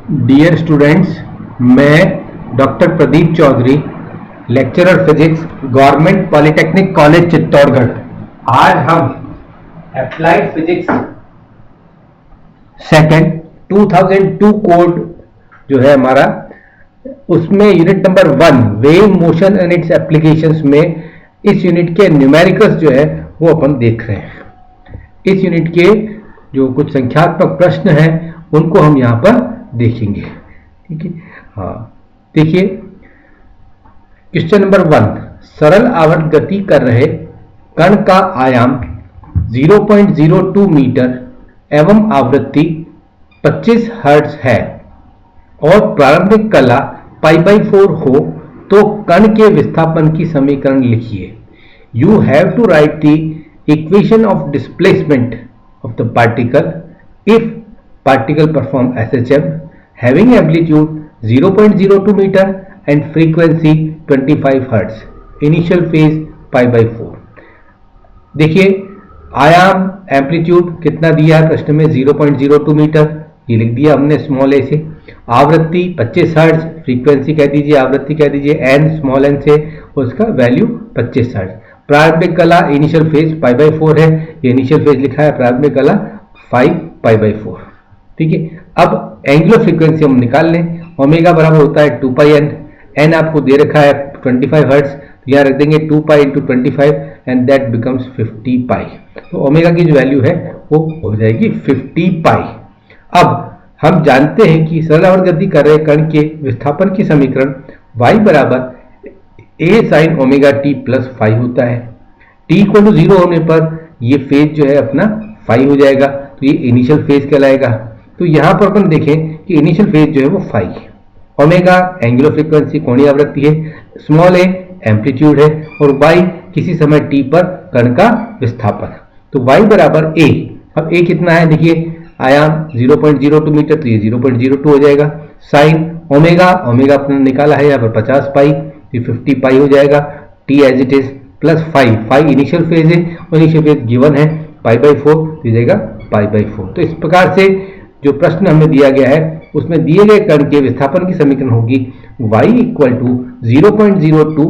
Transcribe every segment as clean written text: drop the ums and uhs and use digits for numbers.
Dear students, मैं doctor Pradeep Choudhary, lecturer physics, government polytechnic college Chittorgarh. आज हम अप्लाइड फिजिक्स सेकंड 2002 कोड जो है हमारा, उसमें unit number 1 weighing motion and it's applications में इस यूनिट के न्यूमेरिकल्स जो है वो अपन देख रहे हैं। इस यूनिट के जो कुछ संख्यात्मक प्रश्न हैं उनको हम यहाँ पर देखेंगे। ठीक है, हाँ देखिए, क्वेश्चन नंबर 1, सरल आवर्त गति कर रहे कण का आयाम 0.02 मीटर एवं आवृत्ति 25 हर्ट्ज है और प्रारंभिक कला π/4 हो तो कण के विस्थापन की समीकरण लिखिए। You have to write the equation of displacement of the particle if particle perform SHM having amplitude 0.02 meter and frequency 25 Hz, initial phase π/4। देखिए, आयाम एम्पलीट्यूड कितना दिया है प्रश्न में, 0.02 मीटर, ये लिख दिया हमने स्मॉल ए से। आवृत्ति 25 हर्ट्ज, फ्रीक्वेंसी कह दीजिए, आवृत्ति कह दीजिए एन, स्मॉल एन से, उसका वैल्यू 25 हर्ट्ज। प्रारंभिक कला इनिशियल फेज π/4 है, ये इनिशियल फेज लिखा है, प्रारंभिक कला 5 π/4। ठीक है, अब एंगुलर फ्रीक्वेंसी हम निकाल लें। ओमेगा बराबर होता है 2πn, एन आपको दे रखा है 25 हर्ट्ज, तो यहाँ रख देंगे 2π × 25 एंड दैट बिकम्स 50 पाई। तो ओमेगा की जो वैल्यू है वो हो जाएगी 50 पाई। अब हम जानते हैं कि सरल आवर्त गति कर रहे कण के विस्थापन की समीकरण y बराबर a sin omega t plus phi होता है। t = 0 होने पर ये फेज जो है अपना फाई हो जाएगा, तो ये इनिशियल फेज कहलाएगा। तो यहां पर अपन देखें कि इनिशियल फेज जो है वो फाई है, ओमेगा एंगुलर फ्रीक्वेंसी कोणीय आवृत्ति है, स्मॉल ए एम्पलीट्यूड है और y किसी समय t पर कण का विस्थापन। तो y बराबर a। अब a कितना है देखिए, आयाम 0.02 मीटर, तो ये 0.02 हो जाएगा। साइन ओमेगा, ओमेगा अपने निकाला है यहाँ पर 50 पाई, तो 50 पाई हो जाएगा। t as it is plus phi, phi initial phase है और इनिशियल फेज गिवन है π/4, तो जाएगा π/4। तो इस प्रकार से जो प्रश्न हमें दिया गया है उसमें दिए गए कण के विस्थापन की समीकरण होगी y = 0.02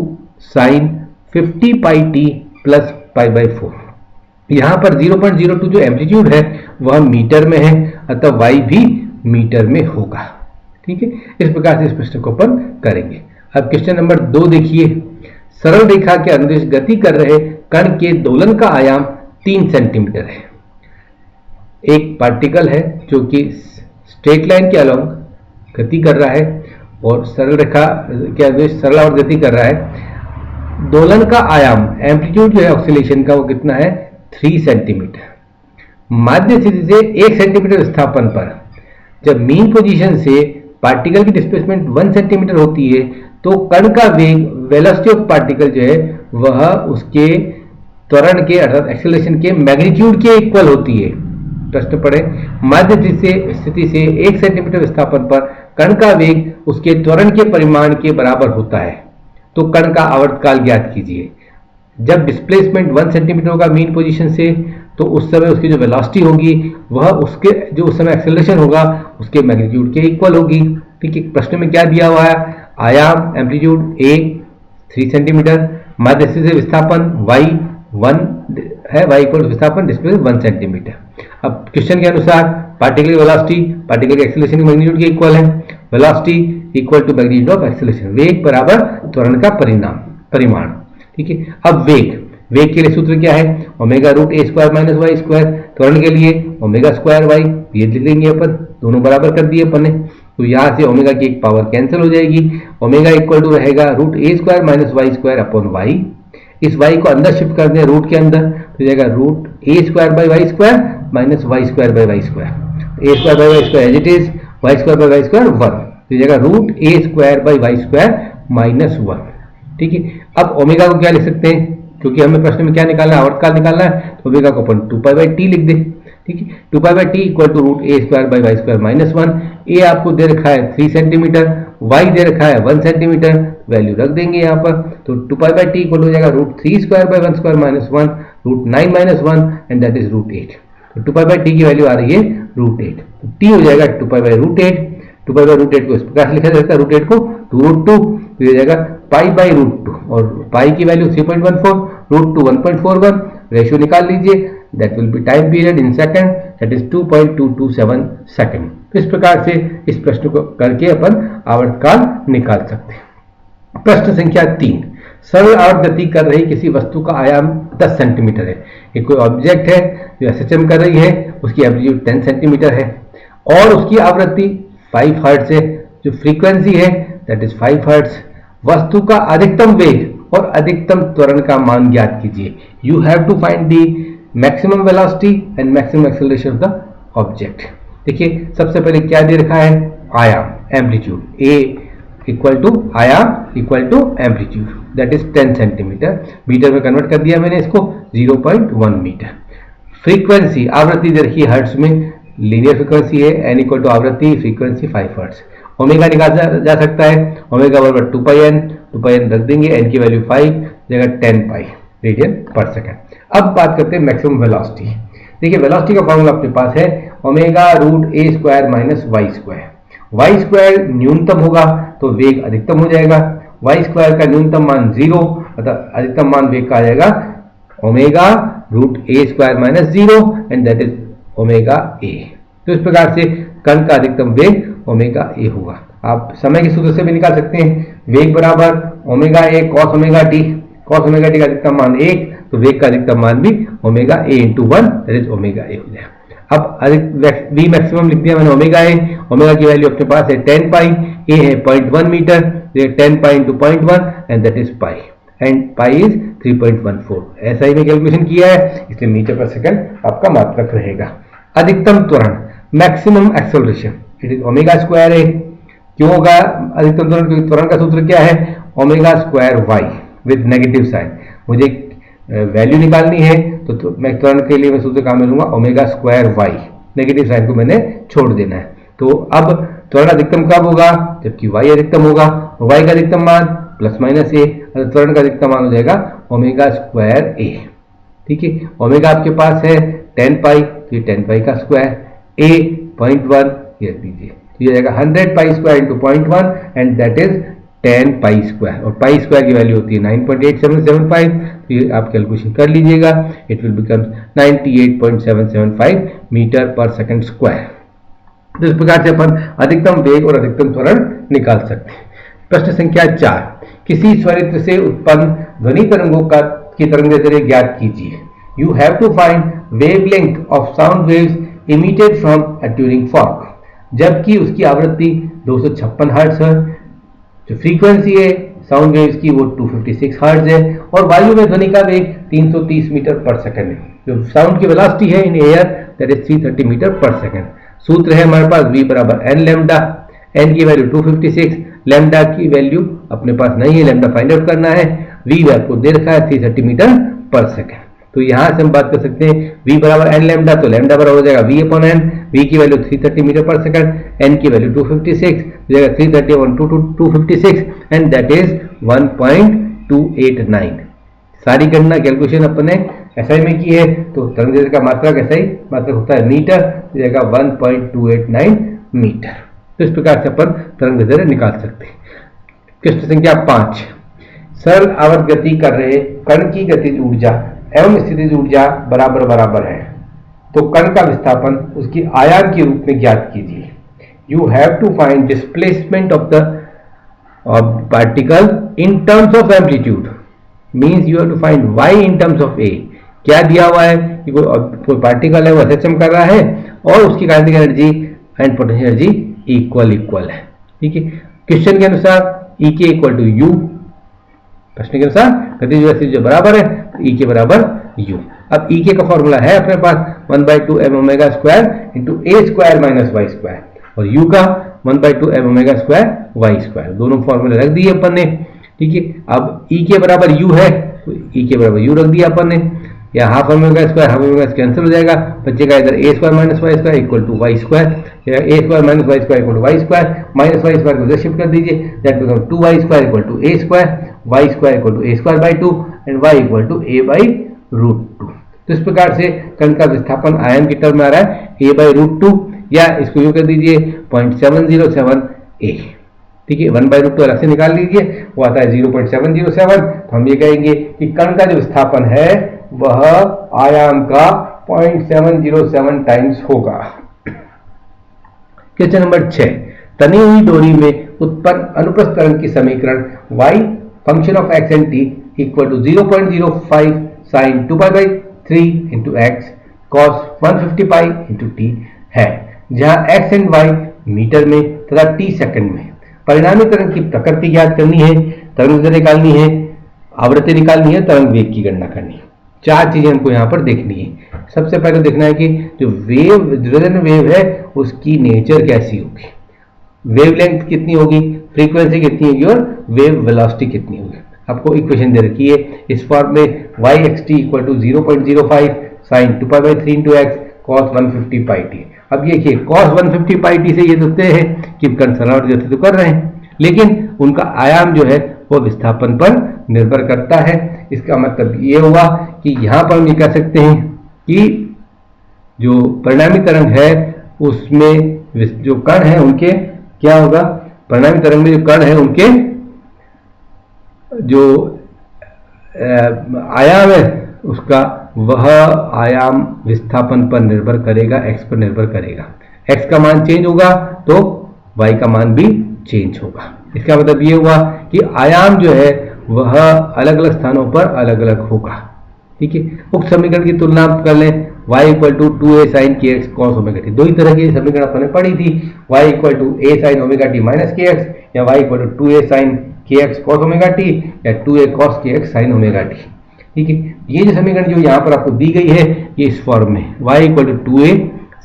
sin 50 पाई t प्लस π/4। यहाँ पर 0.02 जो एम्पलीट्यूड है वह मीटर में है, अतः y भी मीटर में होगा। ठीक है, इस प्रकार से इस प्रश्न को अपन करेंगे। अब क्वेश्चन नंबर 2 देखिए, सरल रेखा के अनुदिश गति कर रहे कण के दोलन का आयाम 3 सेंटीमीटर है। एक पार्टिकल है जो कि स्ट्रेट लाइन के अलोंग गति कर रहा है और सरल रेखा के अनुदिश सरल आवर्त गति कर रहा है। दोलन का आयाम एम्पलीट्यूड जो है ऑक्सीलेशन का वो कितना है, 3 सेंटीमीटर। माध्य स्थिति से 1 सेंटीमीटर विस्थापन पर जब मीन पोजीशन से पार्टिकल की डिस्प्लेसमेंट 1 सेंटीमीटर होती है तो कण का वेग, वेलोसिटी ऑफ पार्टिकल जो है वह उसके त्वरण के अर्थात एक्सेलरेशन के मैग्नीट्यूड के इक्वल होती है। प्रश्न पढ़े, माध्य स्थिति से 1 सेंटीमीटर विस्थापन पर कण का वेग उसके त्वरण के परिमाण के बराबर होता है, तो कण का आवर्तकाल ज्ञात कीजिए। जब डिस्प्लेसमेंट 1 सेंटीमीटर होगा मीन पोजीशन से, तो उस समय उसकी जो वेलोसिटी होगी वह उसके जो उस समय एक्सेलरेशन होगा उसके मैग्नीट्यूड के इक्वल होगी। ठीक है, प्रश्न में क्या दिया हुआ है, आयाम एम्पलीट्यूड a 3 सेंटीमीटर, माध्य स्थिति से विस्थापन y 1 है, y = विस्थापन डिस्प्लेसमेंट 1 सेंटीमीटर। अब क्वेश्चन के अनुसार पार्टिकल की वेलोसिटी पार्टिकल के एक्सेलरेशन के मैग्नीट्यूड के इक्वल है, velocity equal to magnitude of acceleration, वेग बराबर त्वरण का परिमाण। ठीक है, अब वेग के लिए सूत्र क्या है, ω√a² - y²। त्वरण के लिए ω²y, ये लिख लेंगे अपन, दोनों बराबर कर दिए अपन ने। तो यहाँ से ओमेगा की एक पावर कैंसिल हो जाएगी, ओमेगा इक्वल टू रहेगा √a² - y²/y। इस y को अंदर शिफ्ट कर दें रूट के अंदर, तो जाएगा √a² - y² a² as it is, y² 1, तो जाएगा √a² - y² - 1। ठीक है, अब ओमेगा को क्या लिख सकते हैं, क्योंकि हमें प्रश्न में क्या निकालना है, आवर्तकाल निकालना है, तो ओमेगा को अपन 2π/t लिख दें। ठीक है, 2π/t = √a² - y² - 1। a आपको दे रखा है 3 सेंटीमीटर, y दे रखा है 1 सेंटीमीटर, वैल्यू रख देंगे यहाँ पर, तो 2π/t इक्वल हो जाएगा √3² - 1² - 1 √9 - 1 एंड दैट इज √8। तो 2π/t की वैल्यू आ रही है √8, तो t हो जाएगा 2π/√8। 2 पाई बाई रूट 8 को इस प्रकार से लिखा जा सकता है, रूट 8 को 2√2, तो ये जाएगा पाई बाई रूट 2, और पाई की वैल्यू 3.14, रूट 2 1.41, रेशियो निकाल लीजिए, that will B time period in second, that is 2.227 second. तो इस प्रकार से इस प्रश्न को करके अपन आवर्तकाल निकाल सकते हैं। प्रश्न संख्या 3, सरल आवर्त गति कर रही किसी वस्तु का आयाम 10 सेंटीमीटर है। एक कोई ऑब्जेक्ट है जो एसएचएम कर रही है, उसकी एम्पलीट्यूड 10 सेंटीमीटर है और उसकी आवृत्ति 5 हर्ट्ज है, जो फ्रीक्वेंसी है दैट इज 5 हर्ट्ज। वस्तु का अधिकतम वेग और अधिकतम त्वरण का मान ज्ञात कीजिए। You have to find the maximum velocity and maximum acceleration of the object. देखिए सबसे पहले क्या दे रखा है, आयाम, एम्पलीट्यूड, ए इक्वल टू आयाम equal to amplitude, that is 10 centimetre, metre में कन्वर्ट कर दिया मैंने इसको, 0.1 मीटर। फ्रीक्वेंसी, आवृत्ति दे रखी है हर्ट्ज में, लीनियर फ्रीक्वेंसी है, एन इक्वल टू आवृत्ति, फ्रीक्वेंसी 5 हर्ट्ज। ओमेगा निकाला जा सकता है, ओमेगा बराबर 2 पाई एन रख देंगे, एन की वैल्यू 5 जगह 10 पाई रेडियन पर सेकंड। अब बात करते हैं मैक्सिमम वेलोसिटी। देखिए वेलोसिटी का फॉर्मूला अपने पास है omega root A square minus Y square. Y square न्यूनतम होगा तो वेग अधिकतम हो जाएगा, वाई स्क्वायर का न्यूनतम मान 0 अर्थात अधिकतम मान वेग का आ जाएगा omega root A square minus 0 and that is omega A. तो इस प्रकार से कण का अधिकतम वेग ओमेगा ए होगा। आप समय के सूत्र से भी निकाल सकते हैं, वेग बराबर omega A cos omega T, cos omega T का अधिकतम मान 1 तो वेग का अधिकतम मान भी omega a into 1 that is omega a हो जाएगा। अब वी मैक्सिमम लिख दिया मैंने ओमेगा ए, ओमेगा की वैल्यू अपने पास है 10 पाई, ए है 0.1 metre, 10 pi into 0.1 and that is pi, and pi is 3.14। ऐसा ही मैं कैलकुलेशन किया है, इसलिए मीटर पर सेकंड आपका मात्रक रहेगा। अधिकतम त्वरण, maximum acceleration, it is omega square A. क्यों होगा अधिकतम त्वरण, क्योंकि त्वरण का सूत्र क्या है, omega square y with negative sine. मुझे वैल्यू निकालनी है तो मैं त्वरण के लिए मैं सूत्र काम में लूंगा omega square y, negative sine को मैंने छोड़ देना है। तो अब त्वरण अधिकतम कब होगा, जबकि वाई अधिकतम होगा, वाई का अधिकतम मान प्लस माइनस ए, त्वरण का अधिकतम मान हो जाएगा ओमेगा स्क्वायर ए। ठीक है, ओमेगा आपके पास है 10 पाई, तो ये 10 पाई का स्क्वायर, ए 0.1 ये रख दीजिए, तो ये जाएगा 100 pi square into 0.1 and that is 10 pi square, और पाई स्क्वायर की वैल्यू होती है 9.8775, तो ये आप कैलकुलेशन कर लीजिएगा, it will become 98.775 metre per second square. तो इस प्रकार से अपन अधिकतम वेग और अधिकतम त्वरण निकाल सकते हैं। प्रश्न संख्या 4, किसी स्वरित्र से उत्पन्न ध्वनि तरंगों की तरंगदैर्घ्य ज्ञात कीजिए। You have to find wavelength of sound waves emitted from a tuning fork, जबकि उसकी आवृत्ति 256 हर्ट्ज है, जो फ्रीक्वेंसी है साउंड वेव्स की वो 256 हर्ट्ज है, और वायु में ध्वनि का वेग 330 मीटर पर सेकंड है। जो साउंड की वेलोसिटी है in air that is 330 metre per second. सूत्र है हमारे पास v बराबर एन लैम्डा, एन की वैल्यू 256, लैम्डा की वैल्यू अपने पास नहीं है, लैम्डा फाइंड आउट करना है, v आपको दे रखा है 330 मीटर पर सेकंड। तो यहां से हम बात कर सकते हैं v बराबर एन लैम्डा, तो लैम्डा बराबर हो जाएगा v अपॉन एन, v की value 330 metre per second, n की वैल्यू 256 हो जाएगा 330 on 256 एंड दैट इज 1.289। सारी गणना कैलकुलेशन अपने एसआई में की है, तो तरंगदैर्घ्य का मात्रक एसआई मात्रक होता है मीटर, हो जाएगा 1.289 मीटर। तो इस प्रकार से अपन तरंगदैर्घ्य निकाल सकते हैं। प्रश्न संख्या 5, सरल आवर्त गति कर रहे कण की गतिज ऊर्जा एवं स्थितिज ऊर्जा बराबर बराबर है, तो कण का विस्थापन उसकी आयाम के रूप में ज्ञात कीजिए। You have to find displacement of the particle in terms of amplitude, means you have to find Y in terms of A. क्या दिया हुआ है कि कोई पार्टिकल है वो एसएचएम कर रहा है और उसकी kinetic energy and potential energy equal है। ठीक है, क्वेश्चन के अनुसार ई के इक्वल टू यू, प्रश्न के अनुसार गतिज गति जो बराबर है तो ई के बराबर यू। अब ई के का फॉर्मूला है अपने पास 1/2 m omega square into a square minus Y square, और यू का 1/2 m omega square Y square, दोनों फॉर्मूले रख दिए अपन ने। ठीक है, अब ई के बराबर यू है तो ई के बराबर यू रख दिया अपन ने, या half omega square half omega cancel हो जाएगा, बचेगा इधर A square minus Y square equal to Y square, या A square minus Y square equal to Y square, minus Y square को इधर शिफ्ट कर दीजिए, that become 2y square equal to A square, Y square equal to A square by 2 and Y equal to A by root 2। तो इस प्रकार से कण का विस्थापन आयाम की टर्म में आ रहा है a बाई रूट 2, या इसको यूं कर दीजिए 0.707 A, ठीक है। 1/√2 अलग से निकाल लीजिए, वो आता है 0.707। तो हम ये कहेंगे कि कण का जो विस्थापन है वह आयाम का 0.707 टाइम्स होगा। क्वेश्चन नंबर 6, तनी हुई डोरी में उत्पन्न अनुप्रस्थ तरंग की समीकरण y function of x and t equal to 0.05 sin 2π/3 into X cos 150 pi into t है, जहां x एंड y मीटर में तथा t सेकंड में। परिणामी तरंग की प्रकृति ज्ञात करनी है, तरंग दैर्ध्य निकालनी है, आवृत्ति निकालनी है, तरंग वेग की गणना करनी है। चार चीजें हमको यहाँ पर देखनी है। सबसे पहले देखना है कि जो वेव है उसकी नेचर कैसी होगी, वेवलेंथ कितनी होगी, फ्रीक्वेंसी कितनी होगी और वेव वेलोसिटी कितनी होगी। आपको इक्वेशन दे रखी है इस फॉर्म में yxt equal to 0.05 sin 2π/3 into X cos 150 pi T. अब ये देखिए cos 150 पाई टी से ये देखते हैं कि कण सराउंड जैसे तो कर रहे हैं, लेकिन उनका आयाम जो है वो विस्थापन पर निर्भर करता है। इसका मतलब ये हुआ कि यहाँ पर हम ये कह सकते हैं कि जो परिणामी तरंग है उसमें जो कण है उनके क्या होगा, परिणामी तरंग में जो कण है उनके जो आयाम है उसका वह आयाम विस्थापन पर निर्भर करेगा, x पर निर्भर करेगा। x का मान चेंज होगा तो y का मान भी चेंज होगा। इसका मतलब ये हुआ कि आयाम जो है वह अलग अलग स्थानों पर अलग अलग होगा, ठीक है। उक्त समीकरण की तुलना कर लें, y equal to 2a sin kx cos omega t. दो ही तरह की समीकरण अपने पढ़ी थी, y equal to a sin omega t minus kx या y equal to 2a sin kx cos omega t या 2a cos kx sin omega t, ठीक है। ये जो समीकरण जो यहाँ पर आपको दी गई है ये इस फॉर्म में y equal to 2a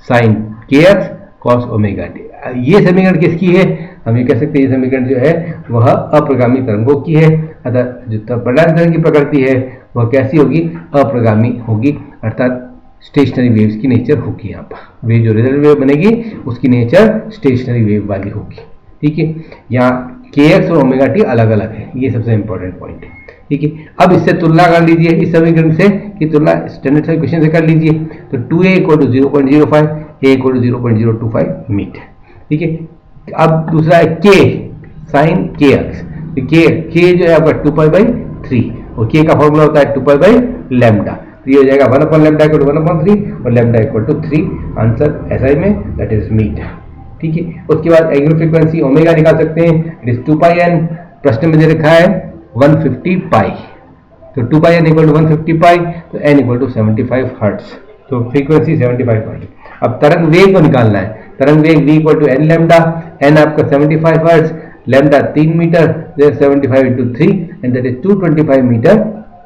sin kx cos omega t. ये समीकरण किसकी है, हम ये कह सकते हैं ये समीकरण जो है वह अप्रगामी तरंगों की है। अतः जो परिणामी तरंग की प्रकृति है वह कैसी होगी, अप्रगामी होगी, अर्थात स्टेशनरी वेव्स की नेचर होगी। यहाँ पर वेव जो रिजल्ट वेव बनेगी उसकी नेचर स्टेशनरी वेव वाली होगी, ठीक है। यहाँ kx और ओमेगा टी अलग अलग है, ये सबसे इंपॉर्टेंट पॉइंट है, ठीक है। अब इससे तुलना कर लीजिए, इस समीकरण से की तुलना स्टैंडर्ड इक्वेशन से कर लीजिए। तो 2a equal to 0.05, a equal to 0.025 metre, ठीक है। अब दूसरा है k sin kx, k जो है आपका 2π/3 और k का फॉर्मूला होता है 2π/λ। तो ये हो जाएगा 1/λ इक्वल टू 1/3 और λ इक्वल टू 3, आंसर SI में दैट इज मीटर, ठीक है। उसके बाद एंगुलर फ्रीक्वेंसी ओमेगा निकाल सकते हैं, इट इज 2πn, प्रश्न में दे रखा है 150 पाई, तो 2πn इक्वल टू 150 पाई, तो n इक्वल टू 75 हर्ट्ज, तो फ्रीक्वेंसी 75 हर्ट्ज। अब तरंग वेग को निकालना है, तरंग वेग v equal to n lambda, n आपका 75 hertz, lambda 3 metre, 75 into 3 and that is 225 metre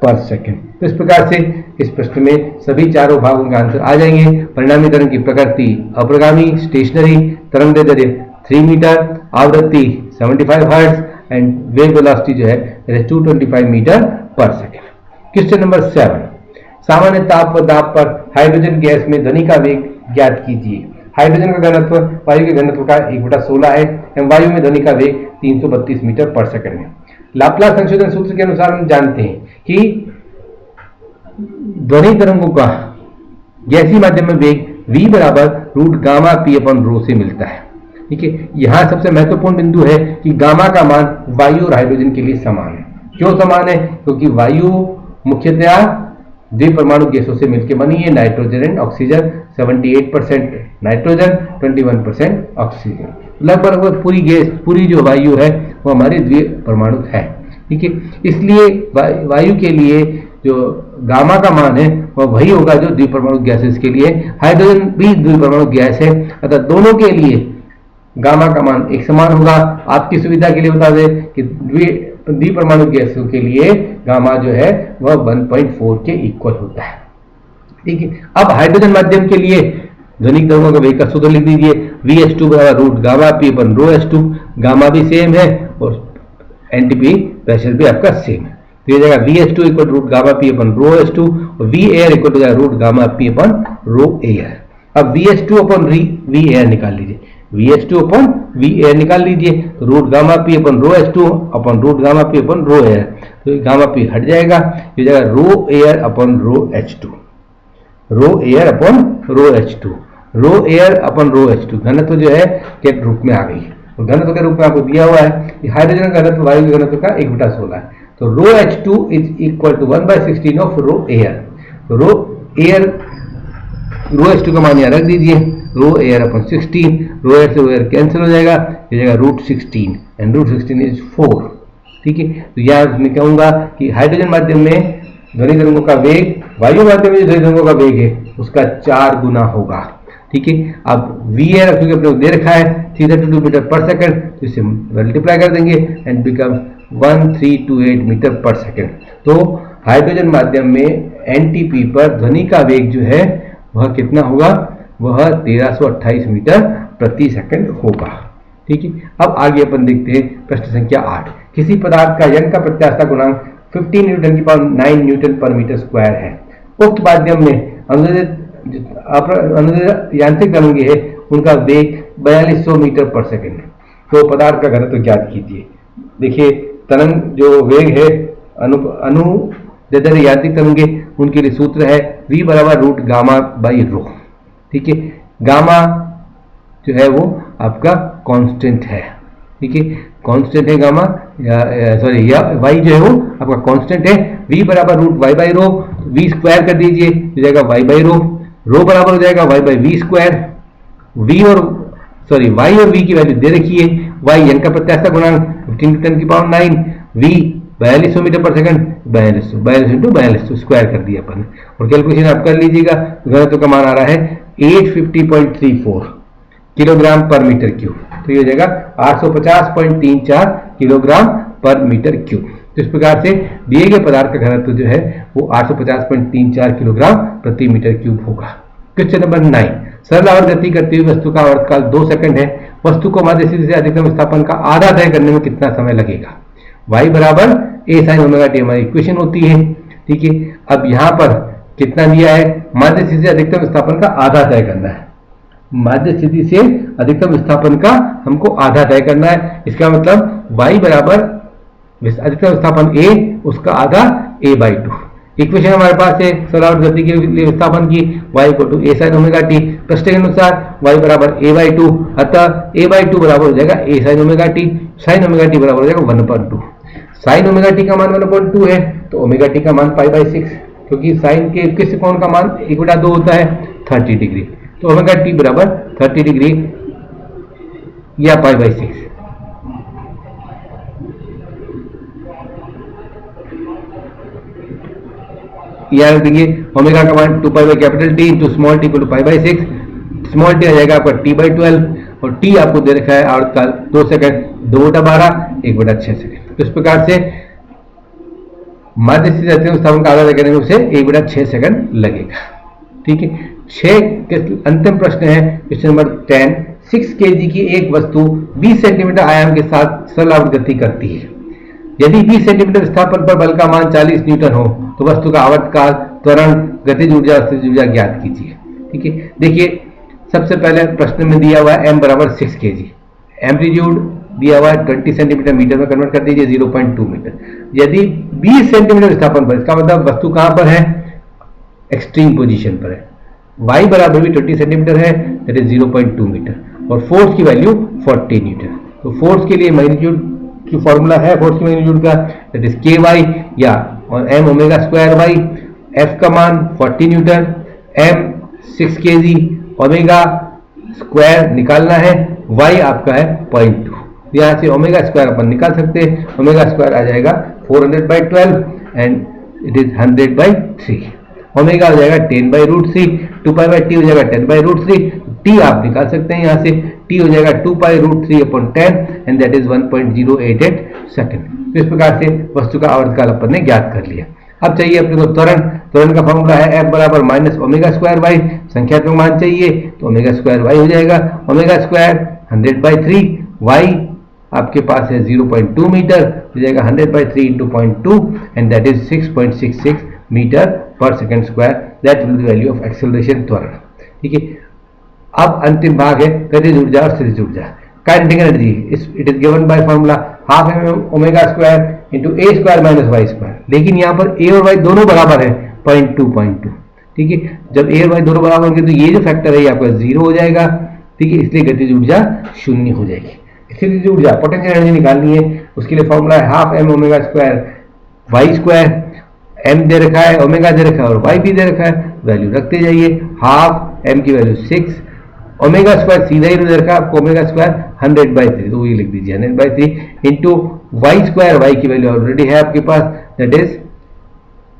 per second. तो इस प्रकार से इस प्रश्न में सभी चारों भागों के आंसर आ जाएंगे। परिणामी तरंग की प्रकृति अप्रगामी स्टेशनरी, तरंग दैर्ध्य 3 मीटर, आवृत्ति 75 हर्ट्ज एंड वेव वेलोसिटी जो है 225 metre per second. Question number 7, सामान्य ताप व दाब पर हाइड्रोजन गैस में ध्वनि का वेग ज्ञात कीजिए। हाइड्रोजन का घनत्व वायु के घनत्व का 1/16 है एवं वायु में ध्वनि का वेग 332 मीटर पर सेकंड है। लाप्लास संशोधन सूत्र के अनुसार हम जानते हैं कि ध्वनि तरंगों का गैसीय माध्यम में वेग v बराबर रूट गामा p अपन रो से मिलता है, ठीक है। यहां सबसे महत्वपूर्ण बिंदु है कि गामा का मान वायु और हाइड्रोजन के लिए समान है। क्यों समान है, क्योंकि वायु मुख्यतया द्विपरमाणु गैसों से मिलकर बनी है, nitrogen and oxygen, 78% nitrogen, 21% oxygen. लगभग पूरी गैस, पूरी जो वायु है वो हमारी द्विपरमाणु है, ठीक है। इसलिए वायु के लिए जो गामा का मान है वह वही होगा जो द्विपरमाणु गैसेस के लिए। हाइड्रोजन भी द्विपरमाणु गैस है, अतः दोनों के लिए गामा का मान एक समान होगा। आपकी सुविधा के लिए बता दें कि द्विपरमाणु गैसों के लिए गामा जो है वह 1.4 के इक्वल होता है, ठीक है। अब हाइड्रोजन माध्यम के लिए ध्वनिक तरंगों का वेग का सूत्र लिख दीजिए, VH2 बराबर root gamma p upon rho H2, gamma भी सेम है और एंटीपी प्रेशर भी आपका सेम है, तो ये जाएगा VH2 equal root gamma p upon rho H2 और V air equal to root gamma p upon rho air. अब VH2 अपन V एयर निकाल लीजिए, VH2 अपन V एयर निकाल लीजिए, तो root gamma p upon rho H2 upon root gamma p upon rho air, तो gamma p हट जाएगा, ये जाएगा rho air upon rho H2, rho air upon rho H2। Rho air upon rho H2, घनत्व जो है के रूप में आ गई। तो घनत्व के रूप में आपको दिया हुआ है कि हाइड्रोजन का घनत्व वायु के घनत्व का 1/16 है। तो rho H2 is equal to 1/16 of rho air. तो रो H2 का मान यहाँ रख दीजिए, रो एयर अपन 16, रो एयर से रो एयर कैंसिल हो जाएगा, ये जाएगा √16 एंड √16 इज 4। ठीक है, तो यहाँ मैं कहूंगा कि हाइड्रोजन माध्यम में ध्वनि तरंगों का वेग वायु माध्यम में जो ध्वनि तरंगों का वेग है उसका 4 गुना होगा। ठीक है, अब वी एयर क्योंकि अपने को दे रखा है 332 मीटर पर सेकंड, तो इसे मल्टीप्लाई कर देंगे and become 1328 metre per second. तो हाइड्रोजन माध्यम में एनटीपी पर ध्वनि का वेग जो है वह कितना होगा, वह 1328 मीटर प्रति सेकंड होगा। ठीक है, अब आगे अपन देखते हैं प्रश्न संख्या 8। किसी पदार्थ का यंग का प्रत्यास्थता गुणांक 15 न्यूटन की पावर 9 न्यूटन पर मीटर स्क्वायर है। उक्त माध्यम में अनुदित यांत्रिक तरंगे है उनका वेग 4200 मीटर पर सेकंड। तो पदार्थ का घनत्व ज्ञात कीजिए। देखिए तरंग जो वेग है अनुदित यांत्रिक तरंगे उनके लिए सूत्र है v बराबर रूट गामा बाई रो। ठीक है, गामा जो है वो आपका कांस्टेंट है। ठीक है, कांस्टेंट है गामा, या वाई जो है वो आपका कांस्टेंट है। v बराबर root y by rho, v square कर दीजिए हो जाएगा वाई बाई रो, रो बराबर हो जाएगा y by v square. Y और v की वैल्यू दे रखी है। वाई यंग का प्रत्यास्थता गुणांक 15 न्यूटन की power 9, v 4200 metre per second, 4200 into 4200 square कर दिया अपन, और कैलकुलेशन आप कर लीजिएगा। घनत्व का मान आ रहा है 850.34 किलोग्राम पर मीटर क्यूब। तो ये हो जाएगा 850.34 किलोग्राम पर मीटर क्यूब। तो इस प्रकार से दिए गए पदार्थ का घनत्व जो है वो 850.34 किलोग्राम प्रति मीटर क्यूब होगा। Question number 9। सरल आवर्त गति करती हुई वस्तु का आवर्तकाल 2 सेकंड है। वस्तु को मध्य स्थिति से अधिकतम विस्थापन का आधा तय करने में कितना समय लगेगा। y बराबर a sin ओमेगा टी हमारी इक्वेशन होती है। ठीक है, अब यहां पर कितना दिया है, मध्य स्थिति से अधिकतम विस्थापन का आधा तय करना है। मध्य स्थिति से अधिकतम विस्थापन का हमको आधा तय करना है। इसका मतलब y बराबर अधिकतम विस्थापन a, उसका आधा a/2। इक्वेशन हमारे पास है सरल आवर्त गति के लिए विस्थापन की, y = a sin omega T. प्रश्न के अनुसार y बराबर a/2, अतः a/2 बराबर हो जाएगा a sin omega T. sin omega T बराबर हो जाएगा 1/2। sin ओमेगा टी का मान 1/2 है, तो ओमेगा टी का मान π/6, क्योंकि sin के किस कोण का मान 1/2 होता है 30 डिग्री। तो ओमेगा टी बराबर 30 डिग्री या π/6। याद रखिए ओमेगा का मान 2π/T into small T equal to π/6। Small T आ जाएगा आपका t/12 और t आपको दे रखा है आवर्तकाल 2 सेकंड, 2/12 1/6 सेकंड। तो इस प्रकार से मध्य स्थिति अधिकतम विस्थापन का आधा तय करने में उसे 1/6 सेकंड लगेगा। ठीक है, 6 के अंतिम प्रश्न है क्वेश्चन नंबर 10। 6 kg की एक वस्तु 20 सेंटीमीटर आयाम के साथ सरल आवर्त गति करती है। यदि 20 सेंटीमीटर विस्थापन पर बल का मान 40 न्यूटन हो तो वस्तु का आवर्तकाल, त्वरण, गतिज ऊर्जा और स्थितिज ऊर्जा ज्ञात कीजिए। ठीक है, देखिए सबसे पहले प्रश्न में दिया हुआ है m बराबर 6 kg, एम्पलीट्यूड दिया हुआ है 20 सेंटीमीटर, मीटर में कन्वर्ट कर दीजिए 0.2 मीटर। यदि 20 सेंटीमीटर विस्थापन पर, इसका मतलब वस्तु कहां पर है, एक्सट्रीम पोजीशन पर है। y बराबर भी 20 सेंटीमीटर है, दैट इज 0.2 मीटर, और फोर्स की वैल्यू 40 न्यूटन। तो फोर्स के लिए मैग्नीट्यूड की फॉर्मूला है फोर्स की मैग्नीट्यूड का, दैट इज ky या m omega square y। f का मान 40 Newton, m 6 kg, omega square निकालना है, y आपका है 0.2। यहाँ से ओमेगा स्क्वायर अपन निकाल सकते हैं। ओमेगा स्क्वायर आ जाएगा 400/12 एंड इट इज 100/3। ओमेगा हो जाएगा 10/√3, 2π/t हो जाएगा 10/√3। t आप निकाल सकते हैं यहाँ से, t हो जाएगा 2π√3/10 एंड दैट इज 1.088 सेकंड। तो इस प्रकार से वस्तु का आवर्तकाल अपन ने ज्ञात कर लिया। अब चाहिए अपने को त्वरण। त्वरण का फॉर्मूला है f बराबर माइनस ओमेगा स्क्वायर y। संख्यात्मक मान चाहिए तो ओमेगा स्क्वायर y हो जाएगा, ओमेगा स्क्वायर 100/3, y आपके पास है 0.2 मीटर, हो जाएगा 100/3 into 0.2 and that is 6.66 metre per second square. That will be value of acceleration, त्वरण। ठीक है, अब अंतिम भाग है गतिज ऊर्जा और स्थितिज ऊर्जा। Kinetic energy it is given by formula half omega square into a square minus y square. लेकिन यहाँ पर a और y दोनों बराबर है 0.2। ठीक है। जब ए और वाई दोनों बराबर होंगे तो ये जो फैक्टर है ये आपका 0 हो जाएगा, ठीक है, इसलिए गतिज ऊर्जा शून्य हो जाएगी। स्थितिज ऊर्जा पोटेंशियल एनर्जी निकालनी है, उसके लिए फॉर्मूला है half M omega square Y square, M दे रखा है, ओमेगा दे रखा है और वाई भी दे रखा है, वैल्यू रखते जाइए। हाफ एम की वैल्यू 6, ओमेगा स्क्वायर सीधा ही दे रखा है आपको, ओमेगा स्क्वायर 100/3, तो ये लिख दीजिए 100/3 इंटू वाई स्क्वायर, वाई की वैल्यू ऑलरेडी है आपके पास, दैट इज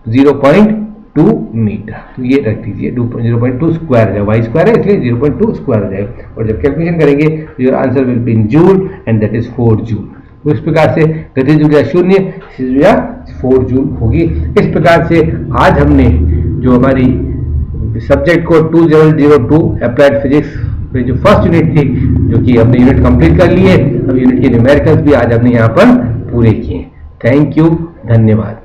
0.2 मीटर, तो ये रख दीजिए 0.2 स्क्वायर है, वाई स्क्वायर है इसलिए 0.2 स्क्वायर हो जाएगा। और जब कैलकुलेशन करेंगे your answer will be in joule and that is 4 joule. तो इस प्रकार से गतिज ऊर्जा शून्य, स्थितिज ऊर्जा 4 जूल होगी। इस प्रकार से आज हमने जो हमारी सब्जेक्ट को 2002 अप्लाइड फिजिक्स में जो फर्स्ट यूनिट थी, जो कि हमने यूनिट कंप्लीट कर लिए, अब यूनिट के न्यूमेरिकल्स भी आज हमने यहाँ पर पूरे किए। थैंक यू, धन्यवाद।